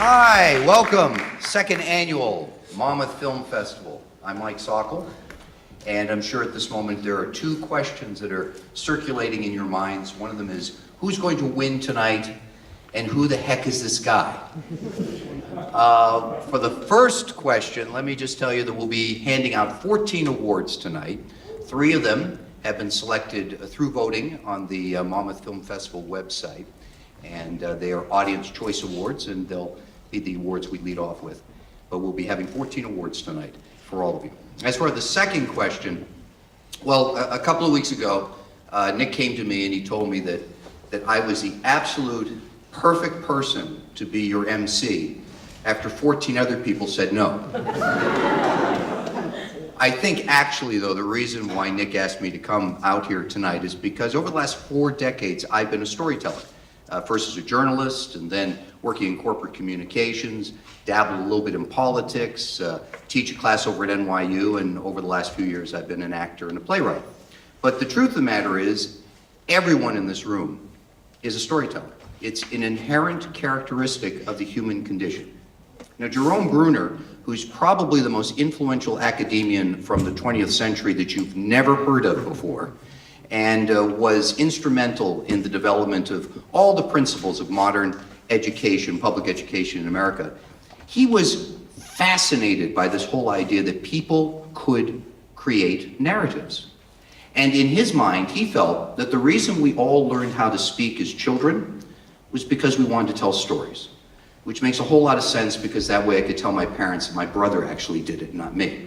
Hi, welcome. Second annual Monmouth Film Festival. I'm Mike Sokol, and I'm sure at this moment there are two questions that are circulating in your minds. One of them is, who's going to win tonight, and who the heck is this guy? For the first question, let me just tell you that we'll be handing out 14 awards tonight. 3 of them have been selected through voting on the Monmouth Film Festival website, and they are Audience Choice Awards, and they'll be the awards we lead off with. But we'll be having 14 awards tonight for all of you. As for the second question, well, a couple of weeks ago, Nick came to me and he told me that I was the absolute perfect person to be your MC after 14 other people said no. I think actually, though, the reason why Nick asked me to come out here tonight is because over the last 4 decades, I've been a storyteller. First as a journalist, and then working in corporate communications, dabbled a little bit in politics, teach a class over at NYU, and over the last few years I've been an actor and a playwright. But the truth of the matter is, everyone in this room is a storyteller. It's an inherent characteristic of the human condition. Now, Jerome Bruner, who's probably the most influential academician from the 20th century that you've never heard of before, and was instrumental in the development of all the principles of modern education, public education in America. He was fascinated by this whole idea that people could create narratives. And in his mind, he felt that the reason we all learned how to speak as children was because we wanted to tell stories, which makes a whole lot of sense because that way I could tell my parents that my brother actually did it, not me.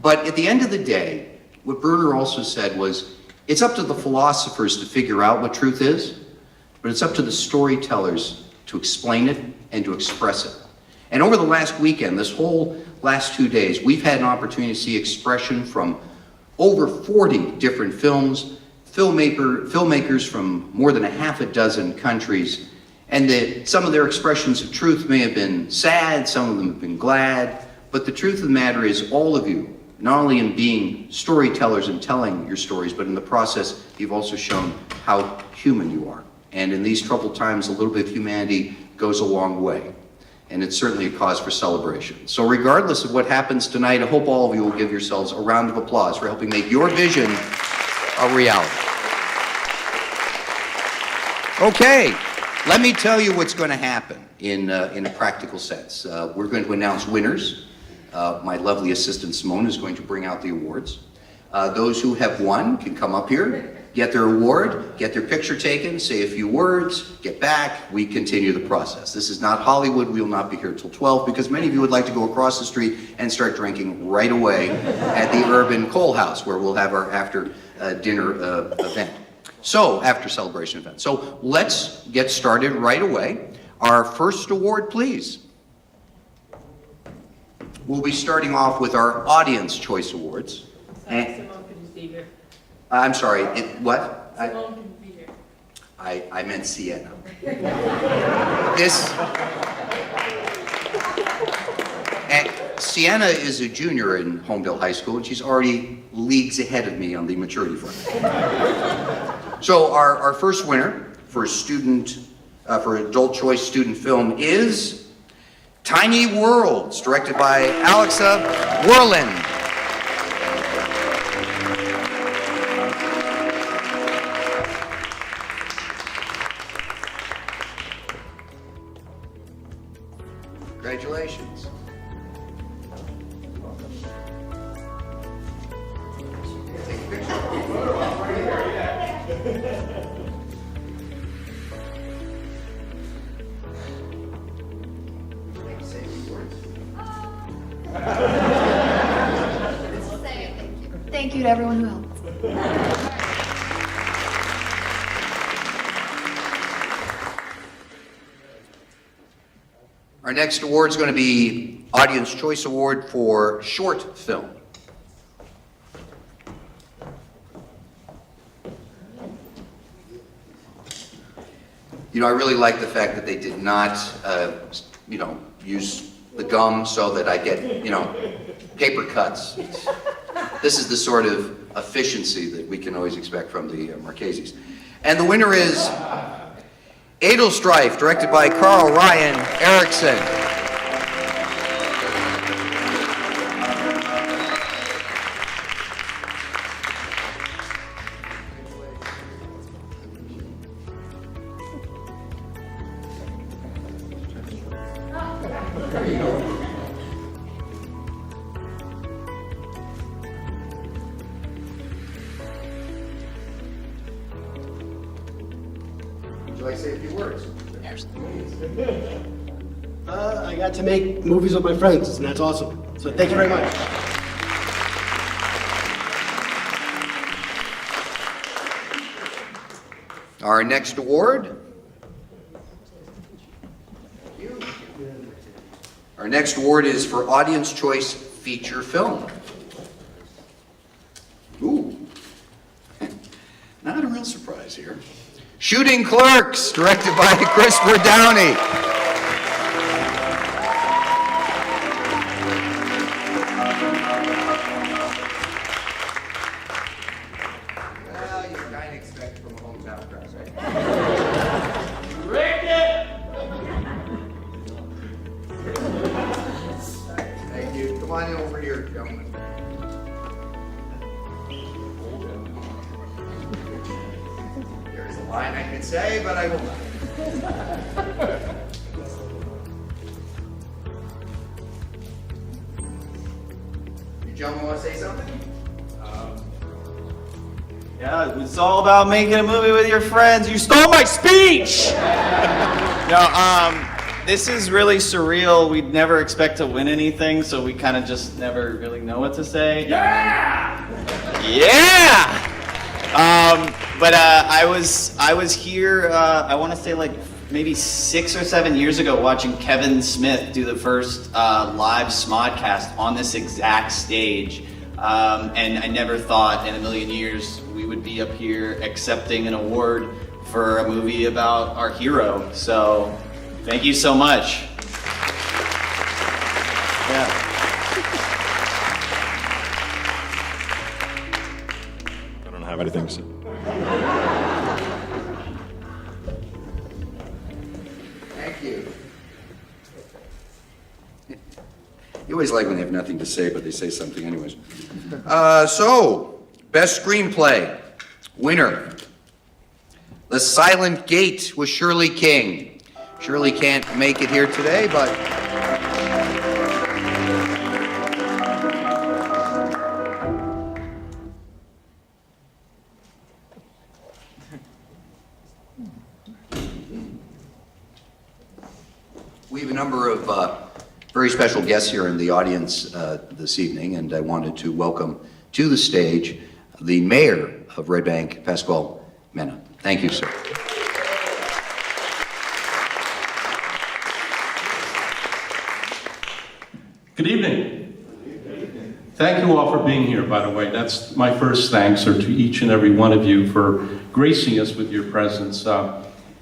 But at the end of the day, what Bruner also said was, it's up to the philosophers to figure out what truth is, but it's up to the storytellers to explain it and to express it. And over the last weekend, this whole last 2 days, we've had an opportunity to see expression from over 40 different films, filmmakers from more than 6 countries, and some of their expressions of truth may have been sad, some of them have been glad, but the truth of the matter is all of you, not only in being storytellers and telling your stories, but in the process, you've also shown how human you are. And in these troubled times, a little bit of humanity goes a long way. And it's certainly a cause for celebration. So regardless of what happens tonight, I hope all of you will give yourselves a round of applause for helping make your vision a reality. Okay, let me tell you what's going to happen in a practical sense. We're going to announce winners. My lovely assistant Simone is going to bring out the awards. Those who have won can come up here, get their award, get their picture taken, say a few words, get back, we continue the process. This is not Hollywood, we will not be here till 12 because many of you would like to go across the street and start drinking right away at the Urban Coal House where we'll have our after dinner event. So, after celebration event. So let's get started right away. Our first award, please. We'll be starting off with our Audience Choice Awards. Simone couldn't be here. I'm sorry, what? Simone couldn't be here. I meant Sienna. Sienna is a junior in Homedale High School, and she's already leagues ahead of me on the maturity front. So our first winner for adult choice student film is Tiny Worlds, directed by Alexa Werland. Congratulations. Take a picture. Thank you to everyone who helped. Our next award is going to be Audience Choice Award for Short Film. You know, I really like the fact that they did not, use the gum so that I get, paper cuts. This is the sort of efficiency that we can always expect from the Marchese's. And the winner is Edelstrife, directed by Carl Ryan Erickson. Would you like to say a few words? I got to make movies with my friends, and that's awesome. So thank you very much. Our next award. Our next award is for Audience Choice Feature Film. Ooh. Not a real surprise here. Shooting Clerks, directed by Christopher Downey. Well, you kind of expect it from a hometown crowd, right? Thank you. Come on over here, gentlemen. There's a line I could say, but I will not. You gentlemen want to say something? Yeah, it's all about making a movie with your friends. You stole my speech! This is really surreal. We'd never expect to win anything, so we kind of just never really know what to say. Yeah! But I was here, I want to say like maybe 6 or 7 years ago watching Kevin Smith do the first live Smodcast on this exact stage. And I never thought in a million years we would be up here accepting an award for a movie about our hero. So thank you so much. Yeah. I don't have anything to say. Thank you. You always like when they have nothing to say, but they say something anyways. So, best screenplay, winner. The Silent Gate with Shirley King. Shirley can't make it here today, but we have a number of very special guests here in the audience this evening, and I wanted to welcome to the stage the mayor of Red Bank, Pasquale Mena. Thank you, sir. Good evening. Thank you all for being here, by the way. That's my first thanks are to each and every one of you for gracing us with your presence.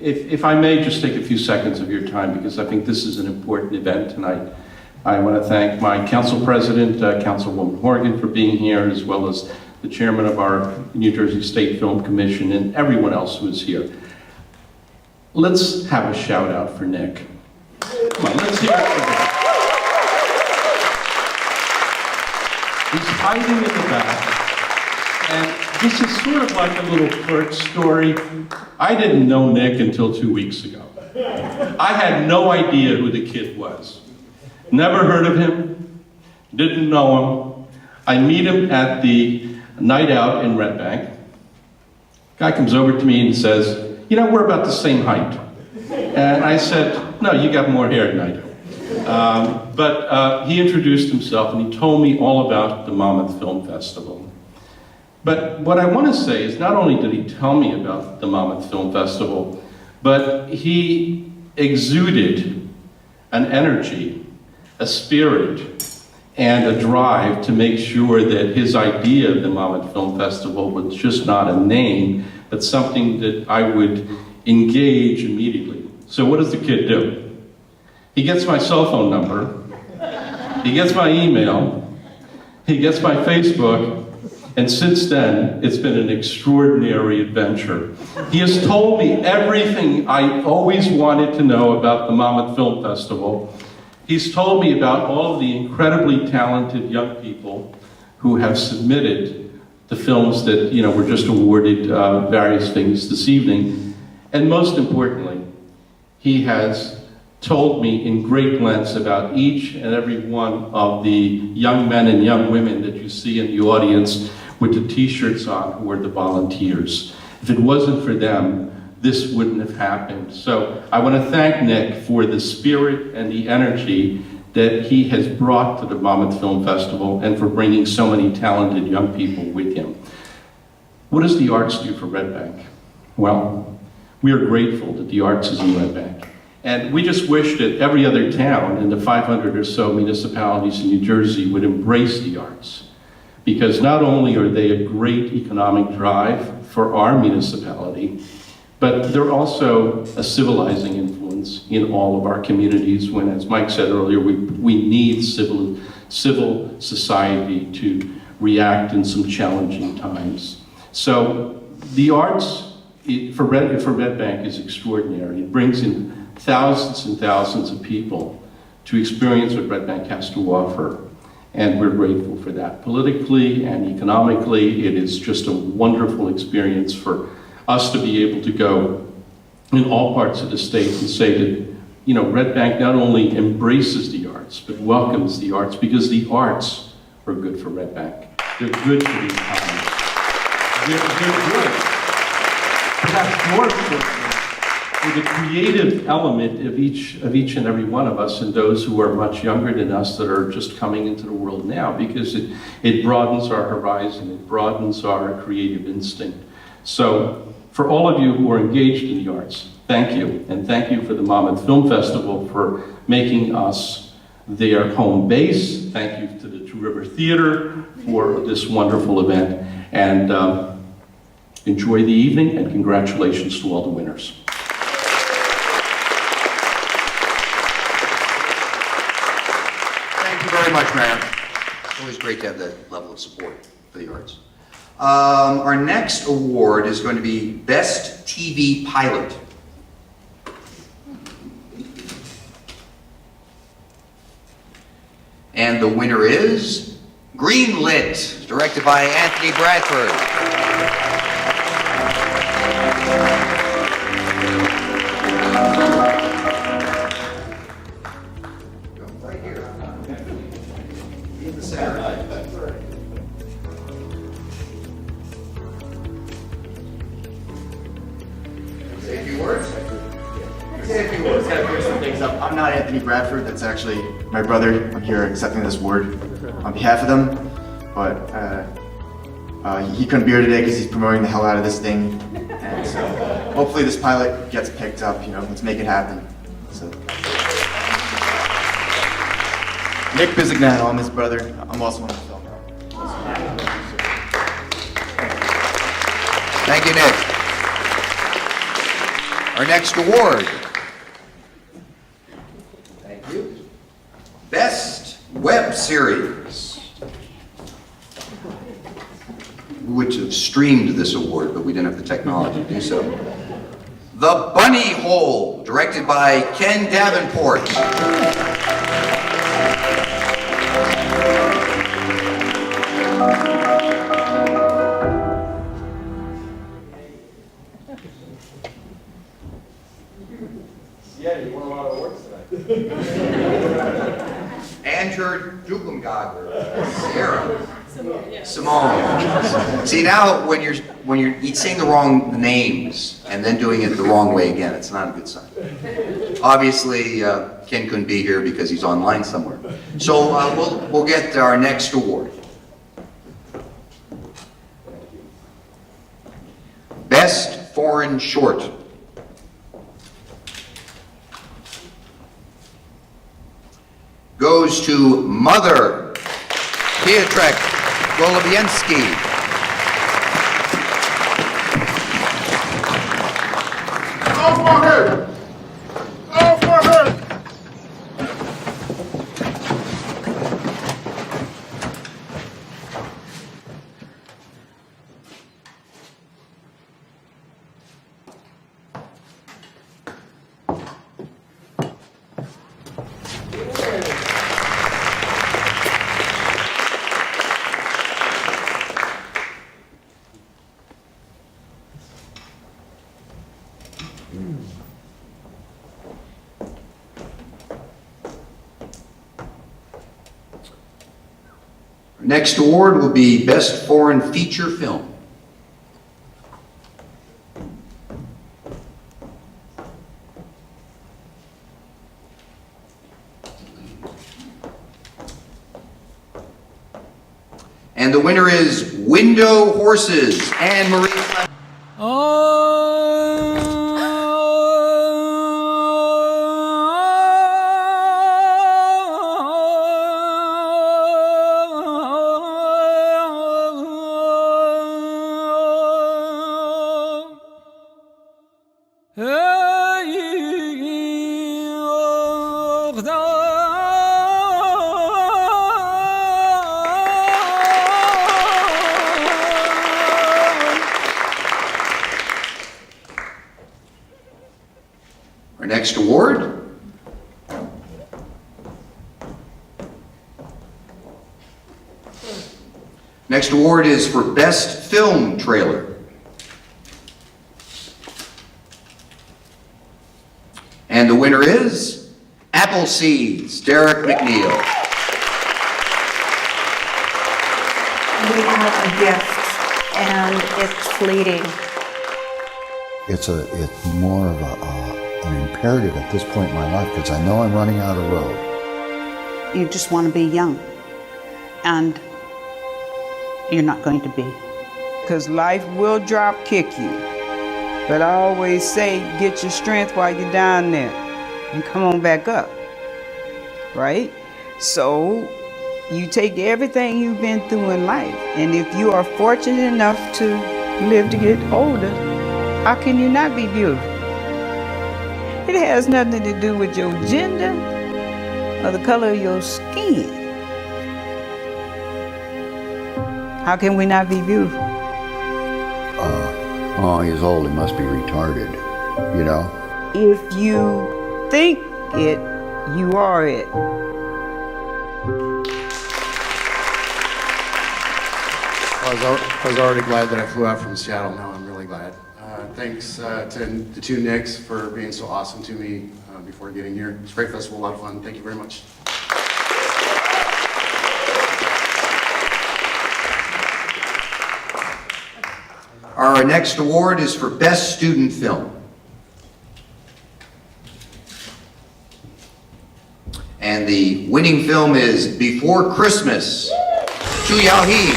If I may just take a few seconds of your time, because I think this is an important event tonight. I want to thank my council president, Councilwoman Horgan, for being here, as well as the chairman of our New Jersey State Film Commission, and everyone else who is here. Let's have a shout out for Nick. Come on, let's hear it for Nick. He's hiding in the back, and this is sort of like a little Clerk story. I didn't know Nick until 2 weeks ago. I had no idea who the kid was. Never heard of him, didn't know him. I meet him at the night out in Red Bank. Guy comes over to me and says, you know, we're about the same height. And I said, no, you got more hair than I do. But he introduced himself and he told me all about the Monmouth Film Festival. But what I want to say is not only did he tell me about the Monmouth Film Festival, but he exuded an energy, a spirit, and a drive to make sure that his idea of the Monmouth Film Festival was just not a name, but something that I would engage immediately. So what does the kid do? He gets my cell phone number, he gets my email, he gets my Facebook, And since then, it's been an extraordinary adventure. He has told me everything I always wanted to know about the Monmouth Film Festival. He's told me about all of the incredibly talented young people who have submitted the films that, were just awarded various things this evening. And most importantly, he has told me in great lengths about each and every one of the young men and young women that you see in the audience with the t-shirts on who are the volunteers. If it wasn't for them, this wouldn't have happened. So I want to thank Nick for the spirit and the energy that he has brought to the Monmouth Film Festival and for bringing so many talented young people with him. What does the arts do for Red Bank? Well, we are grateful that the arts is in Red Bank. And we just wish that every other town in the 500 or so municipalities in New Jersey would embrace the arts. Because not only are they a great economic drive for our municipality, but they're also a civilizing influence in all of our communities when, as Mike said earlier, we need civil society to react in some challenging times. So the arts for Red Bank is extraordinary. It brings in thousands and thousands of people to experience what Red Bank has to offer. And we're grateful for that. Politically and economically, it is just a wonderful experience for us to be able to go in all parts of the state and say that, Red Bank not only embraces the arts, but welcomes the arts, because the arts are good for Red Bank. They're good for the economy. They're good. Perhaps more importantly, for the creative element of each and every one of us, and those who are much younger than us that are just coming into the world now, because it broadens our horizon, it broadens our creative instinct. So for all of you who are engaged in the arts, thank you. And thank you for the Monmouth Film Festival for making us their home base. Thank you to the Two River Theater for this wonderful event. And enjoy the evening, and congratulations to all the winners. Thank you very much, Mayor. It's always great to have that level of support for the arts. Our next award is going to be Best TV Pilot. And the winner is Greenlit, directed by Anthony Bradford. Right here. In the center. Say a few words. Say a few words. Just gotta clear some things up. I'm not Anthony Bradford. That's actually my brother. I'm here accepting this award on behalf of them. But he couldn't be here today because he's promoting the hell out of this thing. And so hopefully this pilot gets picked up. Let's make it happen. So Nick Bizignano, I'm his brother. I'm also on the film. Thank you, Nick. Our next award. Thank you. Best Web Series. We would have streamed this award, but we didn't have the technology to do so. The Bunny Hole, directed by Ken Davenport. Yeah, you won a lot of awards tonight. Andrew Dukumgager, Sarah, Yes. Simone. See, now when you're saying the wrong names and then doing it the wrong way again, it's not a good sign. Obviously, Ken couldn't be here because he's online somewhere. So we'll get our next award. Best Foreign Short. Goes to Mother, Piotrek Golobiensky. Go for her! Go for her! Next award will be Best Foreign Feature Film. And the winner is Window Horses, Anne Marie. Our next award is for Best Film Trailer. And the winner is Apple Seeds, Derek McNeil. We have a gift, and it's fleeting. It's more of an imperative at this point in my life because I know I'm running out of road. You just want to be young, and you're not going to be. Because life will drop kick you. But I always say, get your strength while you're down there and come on back up, right? So you take everything you've been through in life, and if you are fortunate enough to live to get older, how can you not be beautiful? It has nothing to do with your gender or the color of your skin. How can we not be beautiful? Oh, he's old, he must be retarded, you know? If you think it, you are it. I was already glad that I flew out from Seattle. Now I'm really glad. Thanks to the two Nicks for being so awesome to me before getting here. It's a great festival, a lot of fun. Thank you very much. Our next award is for Best Student Film. And the winning film is Before Christmas, Chu Yao He.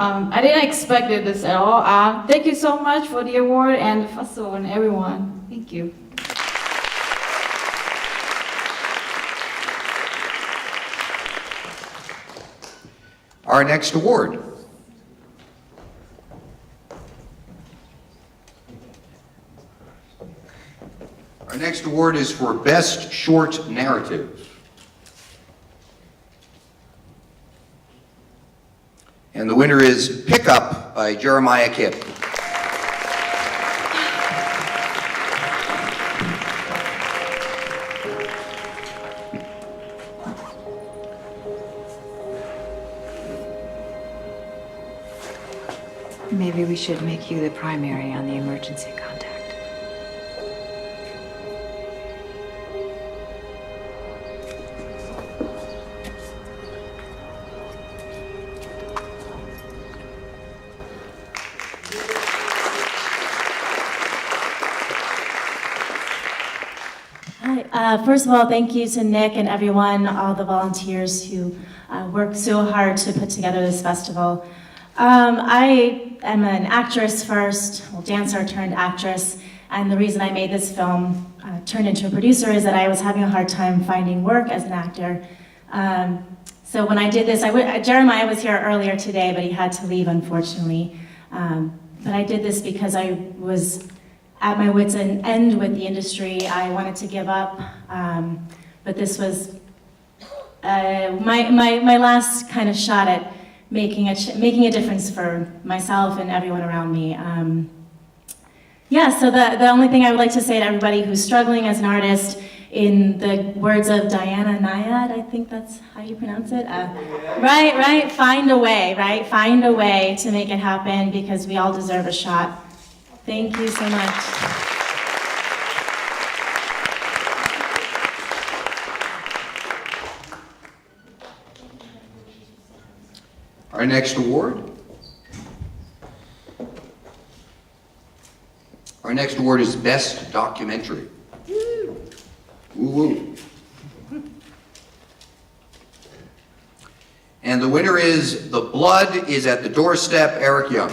I didn't expect this at all. Thank you so much for the award and the festival and everyone. Thank you. Our next award. Our next award is for Best Short Narrative. And the winner is Pickup by Jeremiah Kipp. Maybe we should make you the primary on the emergency contact. First of all, thank you to Nick and everyone, all the volunteers who worked so hard to put together this festival. I am an actress first, well, dancer turned actress, and the reason I made this film turned into a producer is that I was having a hard time finding work as an actor. So when I did this, Jeremiah was here earlier today, but he had to leave, unfortunately. But I did this because I was at my wits' end with the industry. I wanted to give up, but this was my last kind of shot at making a difference for myself and everyone around me. Yeah, so the only thing I would like to say to everybody who's struggling as an artist, in the words of Diana Nyad, I think that's how you pronounce it. Right, find a way, right? Find a way to make it happen because we all deserve a shot. Thank you so much. Our next award. Our next award is Best Documentary. Woo-woo. And the winner is The Blood is at the Doorstep, Eric Young.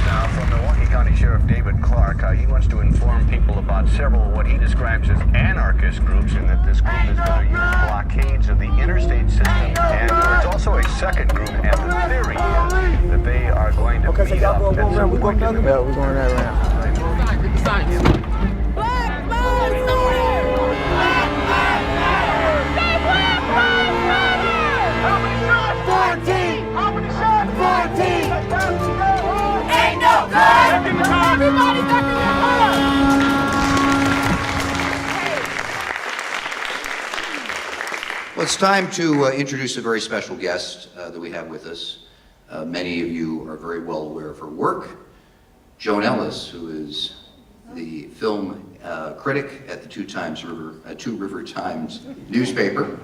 Now from Milwaukee County Sheriff David Clark, he wants to inform people about several what he describes as anarchist groups, and that this group is going to use blockades of the interstate system. And there's also a second group, and the theory is that they are going to meet up at some point in the Yeah, we're going that round. Ain't no good! Everybody back in their Well, it's time to introduce a very special guest that we have with us. Many of you are very well aware of her work. Joan Ellis, who is the film critic at the Two River Times newspaper.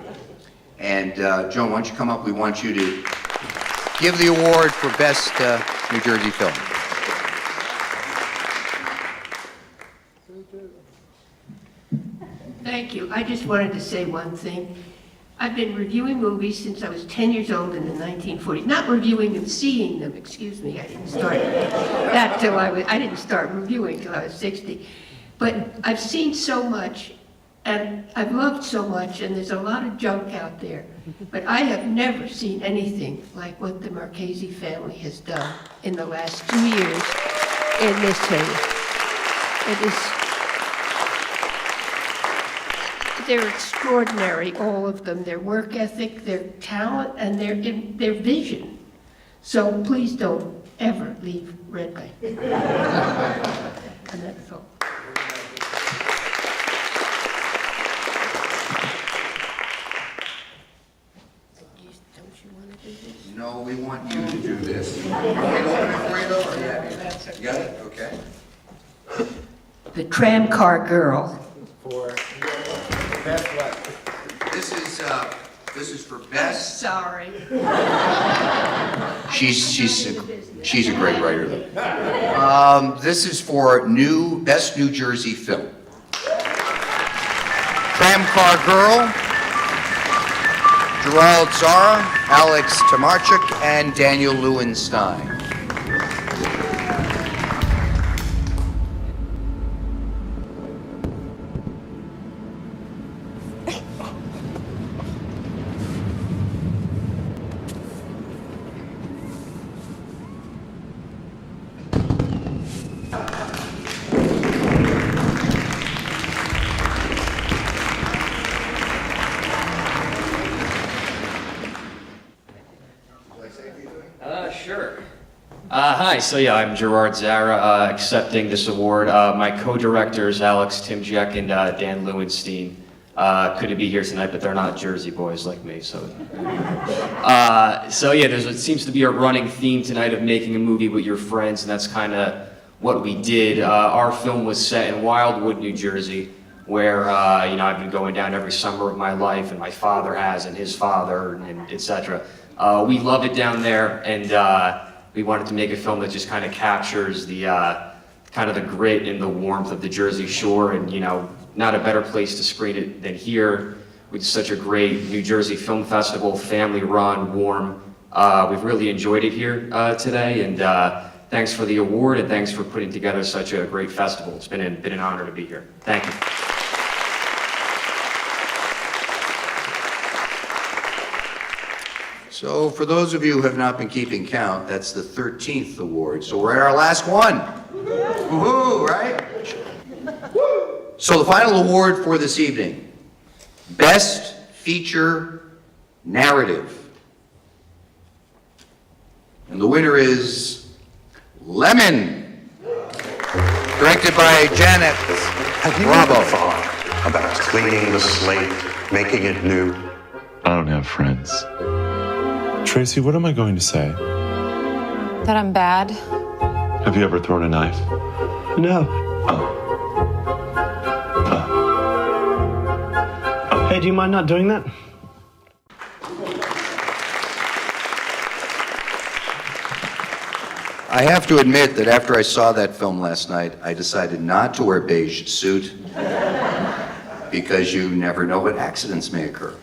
And Joan, why don't you come up? We want you to give the award for Best New Jersey Film. Thank you. I just wanted to say one thing. I've been reviewing movies since I was 10 years old in the 1940s. Not reviewing them, seeing them, excuse me. I didn't start that till I didn't start reviewing till I was 60. But I've seen so much, and I've loved so much, and there's a lot of junk out there. But I have never seen anything like what the Marchese family has done in the last 2 years in this thing. It is... They're extraordinary, all of them, their work ethic, their talent, and their vision. So please don't ever leave Red Bank. And that's all. Don't you want to do this? No, we want you to do this. You want me to open it for you though? Or yeah, you got it? Okay. The Tram Car Girl. For best what? This is for best. Sorry. She's a great writer though. This is for Best New Jersey Film. Tram Car Girl, Gerald Zara, Alex Tomarchuk, and Daniel Lewenstein. Sure. Hi, so yeah, I'm Gerard Zara, accepting this award. My co-directors, Alex Timjek and Dan Lewenstein, couldn't be here tonight, but they're not Jersey boys like me, so. So yeah, it seems to be a running theme tonight of making a movie with your friends, and that's kind of what we did. Our film was set in Wildwood, New Jersey, where I've been going down every summer of my life, and my father has, and his father, and etc. We loved it down there, and we wanted to make a film that just kind of captures the kind of the grit and the warmth of the Jersey Shore, and not a better place to screen it than here with such a great New Jersey Film Festival, family-run, warm. We've really enjoyed it here today, and thanks for the award, and thanks for putting together such a great festival. It's been an honor to be here. Thank you. So for those of you who have not been keeping count, that's the 13th award. So we're at our last one. Woohoo, right? So the final award for this evening, Best Feature Narrative. And the winner is Lemon, directed by Janet Have you Bravo. ever thought about cleaning the slate, making it new? I don't have friends. Tracy, what am I going to say? That I'm bad? Have you ever thrown a knife? No. Hey, do you mind not doing that? I have to admit that after I saw that film last night, I decided not to wear a beige suit because you never know what accidents may occur.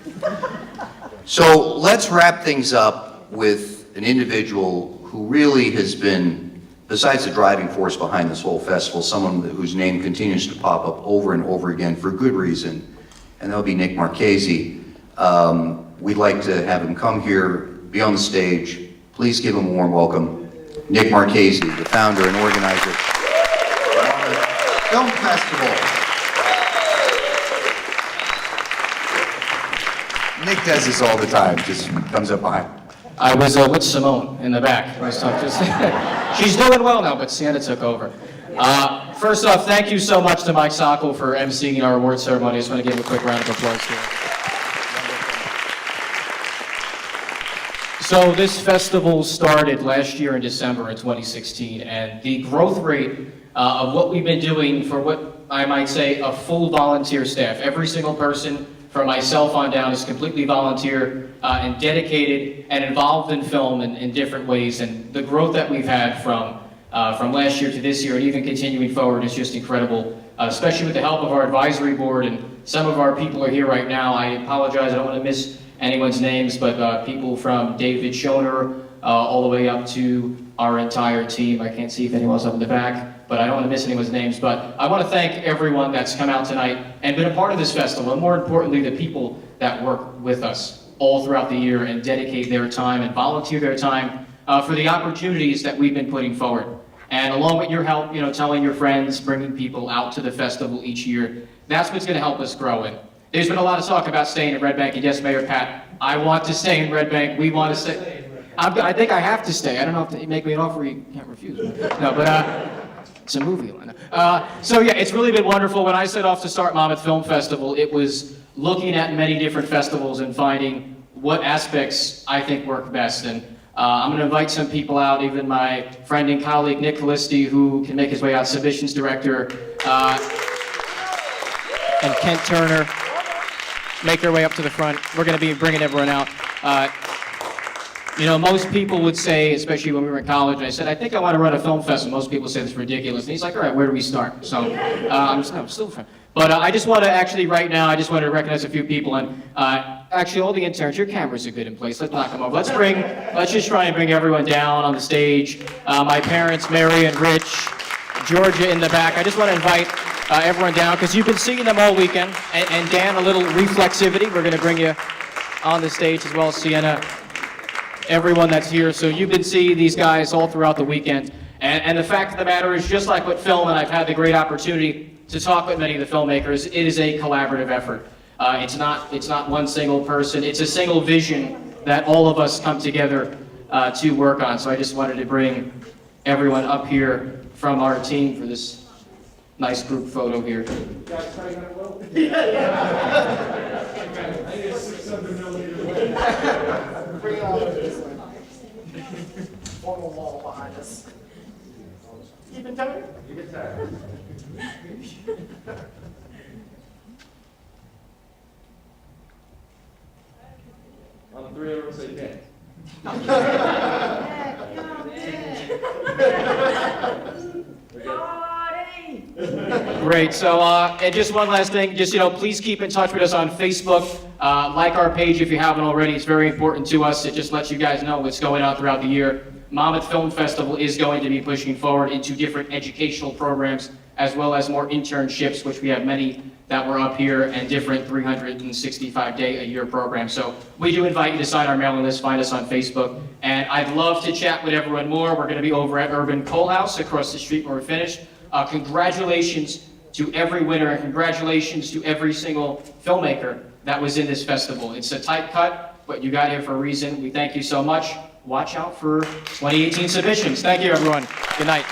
So let's wrap things up with an individual who really has been, besides the driving force behind this whole festival, someone whose name continues to pop up over and over again for good reason, and that'll be Nick Marchese. We'd like to have him come here, be on the stage. Please give him a warm welcome. Nick Marchese, the founder and organizer of the Monmouth Film Festival. Nick does this all the time, just comes up behind. I was with Simone in the back. She's doing well now, but Sienna took over. First off, thank you so much to Mike Sokol for emceeing our awards ceremony. I just want to give him a quick round of applause here. So this festival started last year in December in 2016, and the growth rate of what we've been doing for what I might say a full volunteer staff. Every single person from myself on down is completely volunteer and dedicated and involved in film in different ways. And the growth that we've had from last year to this year and even continuing forward is just incredible, especially with the help of our advisory board. And some of our people are here right now. I apologize, I don't want to miss anyone's names, but people from David Schoner all the way up to our entire team. I can't see if anyone's up in the back, but I don't want to miss anyone's names. But I want to thank everyone that's come out tonight and been a part of this festival, and more importantly, the people that work with us all throughout the year and dedicate their time and volunteer their time for the opportunities that we've been putting forward. And along with your help, telling your friends, bringing people out to the festival each year, that's what's going to help us grow in. There's been a lot of talk about staying in Red Bank, and yes, Mayor Pat, I want to stay in Red Bank. We want to stay. I think I have to stay. I don't know if you make me an offer you can't refuse. No, but it's a movie. So yeah, it's really been wonderful. When I set off to start Monmouth Film Festival, it was looking at many different festivals and finding what aspects I think work best. And I'm going to invite some people out, even my friend and colleague Nick Calisti, who can make his way out, submissions director, and Kent Turner. Make their way up to the front. We're going to be bringing everyone out. Most people would say, especially when we were in college, and I said, I think I want to run a film festival. Most people say it's ridiculous. And he's like, all right, where do we start? So I'm still a friend. But I just want to actually, right now, I just want to recognize a few people. And actually, all the interns, your cameras are good in place. Let's knock them over. Let's just try and bring everyone down on the stage. My parents, Mary and Rich, Georgia in the back. I just want to invite everyone down, because you've been seeing them all weekend. And Dan, a little reflexivity. We're going to bring you on the stage as well as Sienna, everyone that's here. So you've been seeing these guys all throughout the weekend. And the fact of the matter is, just like with film, and I've had the great opportunity to talk with many of the filmmakers, it is a collaborative effort. It's not one single person. It's a single vision that all of us come together to work on. So I just wanted to bring everyone up here from our team for this nice group photo here. Formal wall behind us. Keep it tight. Keep it tight. On the three, everyone say dance. Great. So, and just one last thing, just, please keep in touch with us on Facebook. Like our page if you haven't already. It's very important to us. It just lets you guys know what's going on throughout the year. Monmouth Film Festival is going to be pushing forward into different educational programs, as well as more internships, which we have many that were up here, and different 365-day-a-year programs. So we do invite you to sign our mailing list, find us on Facebook, and I'd love to chat with everyone more. We're going to be over at Urban Coal House across the street when we're finished. Congratulations to every winner, and congratulations to every single filmmaker that was in this festival. It's a tight cut, but you got here for a reason. We thank you so much. Watch out for 2018 submissions. Thank you, everyone. Good night.